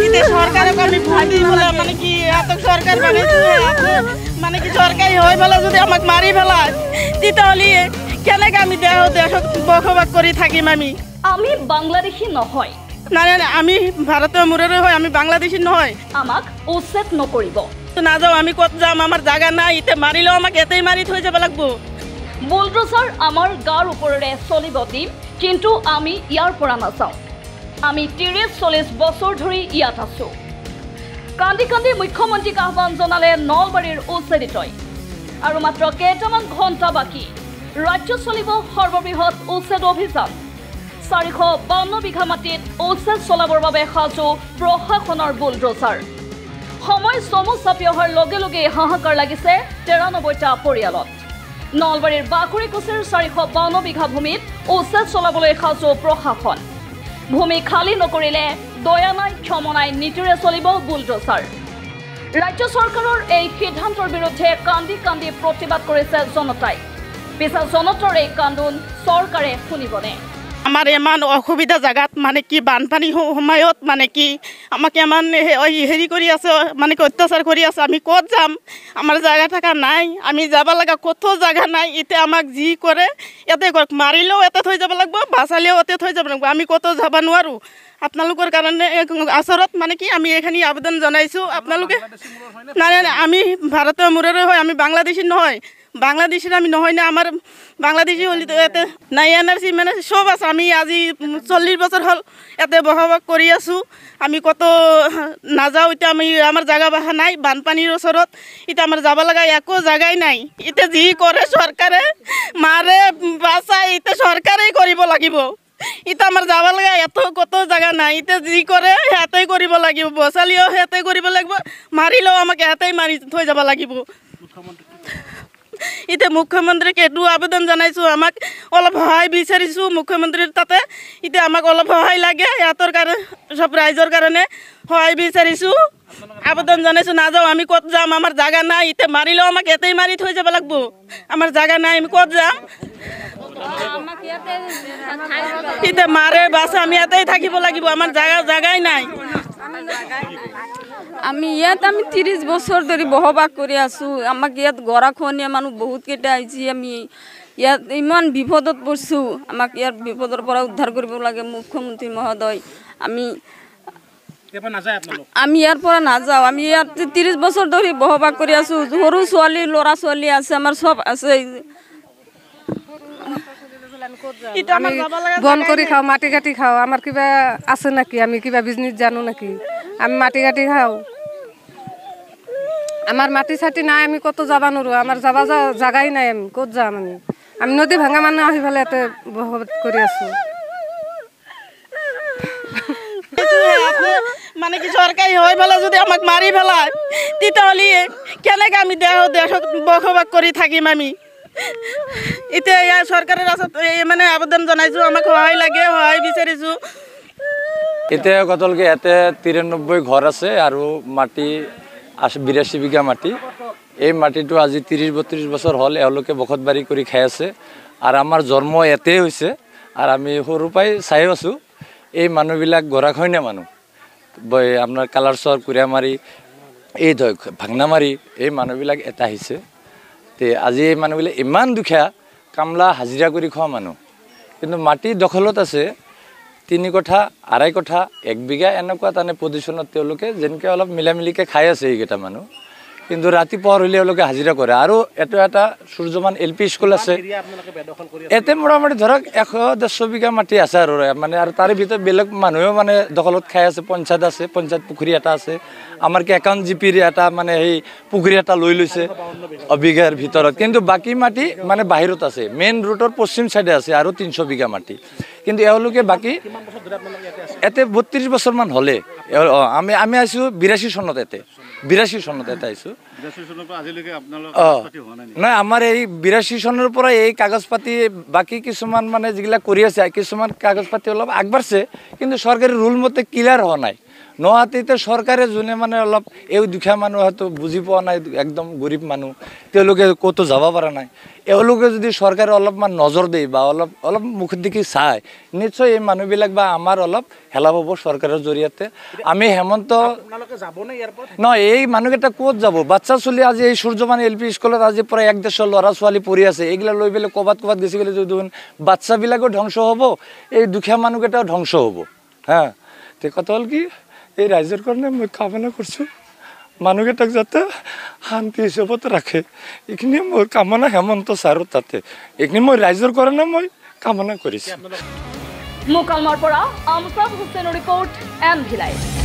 ইতে সরকারক আমি ভুল দিই বলে মানে কি এত সরকার মানে কি সরকারি হয় বলে যদি আমাকে মারি ফেলায় তাহলে কেন আমি দেশ বসবাস করে থাকিম আমি বাংলাদেশী নহয় না না আমি ভারতীয় মূরের হয় আমি বাংলাদেশী নহয় আমাক উচ্ছেদ নকৰিব না যাও আমি কত যাম আমাৰ জায়গা নাই ইতে মাৰিলেও আমাকে এতেই মাৰি থৈ যাব লাগবো বুলডোজাৰ আমাৰ গাৰ ওপৰেৰে চলিব দিম কিন্তু আমি ইয়াৰ পৰা নাযাওঁ আমি 30-40 বছৰ ধৰি ইয়াত আছো কান্দি কান্দি মুখ্যমন্ত্ৰীক আহ্বান জনালে নলবাৰীৰ উচ্ছেদিতই আৰু মাত্ৰ কেইটামান ঘণ্টা বাকী ৰাজ্য চলিব সৰ্ববৃহৎ উচ্ছেদ অভিযান 452 বিঘা মাটিত উচ্ছেদ চলাবৰ বাবে সাজু প্ৰশাসনৰ বুলডোজাৰ সময় চমু চাপি অহাৰ লগে লগে হাহাকাৰ লাগিছে 93টা পৰিয়ালত নলবাৰীৰ বাকুৰিকুছিৰ 452 বিঘা ভূমিত উচ্ছেদ চলাবলৈ সাজু প্ৰশাসন ভূমি খালী নকৰিলে দয়া নাই ক্ষমা নাই নীতিৰে চলিব বুলডোজাৰ ৰাজ্য চৰকাৰৰ এই সিদ্ধান্তৰ বিৰুদ্ধে কান্দি কান্দি প্ৰতিবাদ কৰিছে জনতাই পিছে জনতাৰ এই কান্দোন চৰকাৰে শুনিবনে আমার এমান অসুবিধা জায়গাত মানে কি বানপানী সময়ত মানে কি আমাকে এমান হেৰি কৰি আছে মানে কি অত্যাচাৰ কৰি আছে আমি কত যাম আমার জায়গা থাকা নাই আমি যাব লাগা কত জায়গা নাই ইতে আমাক যি করে এতে করক মারিলেও এতে থৈ যাব লাগবো বাঁচালেও এতে থৈ যাব লাগবো আমি কত যাব নোৱাৰো আপোনালোকৰ কাৰণে আচৰত মানে কি আমি এখানি আবেদন জনাইছো আপোনালোকে না না আমি ভারতীয় মূরের হয় আমি বাংলাদেশী নহয় বাংলাদেশের আমি নহয় না আমার বাংলাদেশি হলি এতে নাই এনআরসি মানে সব আছে আমি আজি 40 বছর হল এতে বসবাস কৰি আছো আমি কত নাযাওঁ এতিয়া আমি আমাৰ জায়গা বাহা নাই বানপানীৰ ওচৰত এতিয়া আমাৰ যাব লাগা একো জায়গাই নাই ইতে যি কৰে সৰকাৰে মাৰে বাঁচাই ইতে সৰকাৰেই কৰিব লাগিব ইতে আমাৰ যাব লাগা এত কত জায়গা নাই ইতে যি কৰে হেতেই কৰিব লাগিব বচালিও হেতেই কৰিব লাগিব মাৰিলেও আমাকে হেতেই মাৰি থৈ যাব লাগিব ইতে মুখ্যমন্ত্ৰীকে এইটো আবেদন জানাইছো আমাক অলপ সহায় বিচাৰিছো মুখ্যমন্ত্ৰীৰ তাতে ইতে আমাক অলপ সহায় লাগে ইয়াতৰ কাৰণে সব ৰাইজৰ কাৰণে সহায় বিচাৰিছো আবেদন জানাইছো না যাও আমি কত যাম আমার জায়গা নাই ইতে মারিলেও আমাকে এতেই মারি থৈ যাব লাগবো আমার জায়গা নাই আমি কত যাম ইতে মারে বাসা আমি এতেই থাকিব লাগিব আমার জায়গাই নাই আমি ইয়াত আমি 30 বছর ধরে বসবাস করে আছো আমাক ইয়াত গৰাখনীয়া মানুহ বহুত কেইটা আইছি আমি ইয়াত ইমান বিপদত পড়ছো আমাক ইয়াৰ বিপদৰ পৰা উদ্ধাৰ কৰিব লাগে মুখ্যমন্ত্ৰী মহোদয় আমি ইয়াৰ পৰা নাযাওঁ আমি ইয়াত 30 বছৰ ধৰি বসবাস কৰি আছো সৰু ছোৱালী ল'ৰা ছোৱালী আছে আমাৰ সব আছে আমি বন কৰি খাওঁ মাটি কাটি খাওঁ আমাৰ কিবা আছে নাকি আমি কিবা বিজনেছ জানো নাকি আমি মাটি কাটি খাওঁ আমার মাটি ছাটি নাই আমি কত যাব নোৱাৰো আমার যাবা জায়গাই নাই আমি কত যাম আমি নদী ভাঙা মানুহ আহি পেলাই ইয়াতে বসবাস কৰি আছো মানে কি সরকারি হয় বলে যদি আমাকে মারি ফেলায় তাহলে কেন আমি দেশ বসবাস করে থাকিম আমি এতিয়া সরকারের মানে আবেদন জানাইছো আমাকে সহায় লাগে সহায় বিচাৰিছো এতিয়া কতলকে ইয়াতে 93 ঘৰ আছে আৰু মাটি 82 বিঘা মাটি এই মাটিটো আজি 30-32 বছৰ হল এওঁলোকে বখতবাৰী কৰি খাই আছে আৰু আমাৰ জন্ম ইয়াতে হৈছে আৰু আমি সৰু পাই চাই আছো এই মানুহবিলাক গৰাখনীয়া মানুহ আপোনাৰ কালাৰচৰ কুৰিয়ামাৰী এই ভাংনামাৰী এই মানুহবিলাক এটা আহিছে তে আজি এই মানুহবিলাক ইমান দুখীয়া কামলা হাজিৰা কৰি খোৱা মানুহ কিন্তু মাটি দখলত আছে 3 কঠা 2.5 কঠা 1 বিঘা এনেকুৱা তানে পজিশনত তেওঁলোকে যেনকে অলপ মিলামিলিকে খাই আছে এইকেইটা মানুহ কিন্তু ৰাতিপুৱা হলে তেওঁলোকে হাজিৰা কৰে আৰু এটা সূৰ্যমান এলপি স্কুল আছে এতে মোটামুটি ধৰক 100-150 বিঘা মাটি আছে আৰু মানে আৰু তাৰে ভিতৰত বেলেগ মানুহেও মানে দখলত খাই আছে পঞ্চায়ত আছে পঞ্চায়ত পুখুৰী এটা আছে আমাৰ কি একাউণ্ট জিপিৰ এটা মানে এই পুখুৰী এটা লৈ লৈছে বিঘাৰ ভিতৰত কিন্তু বাকি মাটি মানে বাহিৰত আছে মেইন ৰুটৰ পশ্চিম সাইডে আছে আৰু 300 বিঘা মাটি কিন্তু এওঁলোকে বাকি এতে 32 বছৰ মান হলে আমি আইছো 82 চনত এতে 82 চনত এটা আইছো 82 চনৰ পৰা আজিলৈকে আপোনালোক কাগজপাতি হোৱা নাই না আমাৰ এই 82 চনৰ পৰা এই কাগজপাতি বাকি কিছুমান মানে যিগিলা কৰি আছে কিছুমান কাগজপাতি অলপ আগবাঢ়ছে কিন্তু সৰকাৰি ৰুল মতে ক্লিয়াৰ হোৱা নাই গুৱাহাটীতে চৰকাৰে যোনে মানে অলপ এই দুখীয়া মানুহ হয়তো বুজি পোৱা নাই, একদম গৰীব মানুহ, তেওঁলোকে ক'তো যাব পৰা নাই, এওঁলোকে যদি চৰকাৰে অলপমান নজৰ দিয়ে বা অলপ মুখত দেখি চায়, নিশ্চয় এই মানুহবিলাক বা আমাৰ অলপ হেলা পাব চৰকাৰৰ জৰিয়তে। আমি হেমন্ত নহয়, এই মানুহকেইটা ক'ত যাব? বাচ্চা চলি আজি এই সূৰ্যমান LP স্কুলত আজি প্ৰায় 150 ল'ৰা ছোৱালী পঢ়ি আছে, এইগিলা লৈ পেলাই ক'ৰবাত গেছি গ'লে যদি বাচ্চাবিলাকো ধ্বংস হ'ব, এই দুখীয়া মানুহকেইটাও ধ্বংস হ'ব। হা, তে কথা হ'ল কি, এই ৰাইজৰ কাৰণে মই কামনা কৰিছোঁ মানুহকেইটাক যাতে শান্তি হিচাপত ৰাখে, এইখিনি মোৰ কামনা হেমন্ত ছাৰৰ তাতে, এইখিনি মই ৰাইজৰ কাৰণে মই কামনা কৰিছোঁ। মোকালমাৰ পৰা আমছাদ হুছেইনৰ ৰিপৰ্ট, NV Live।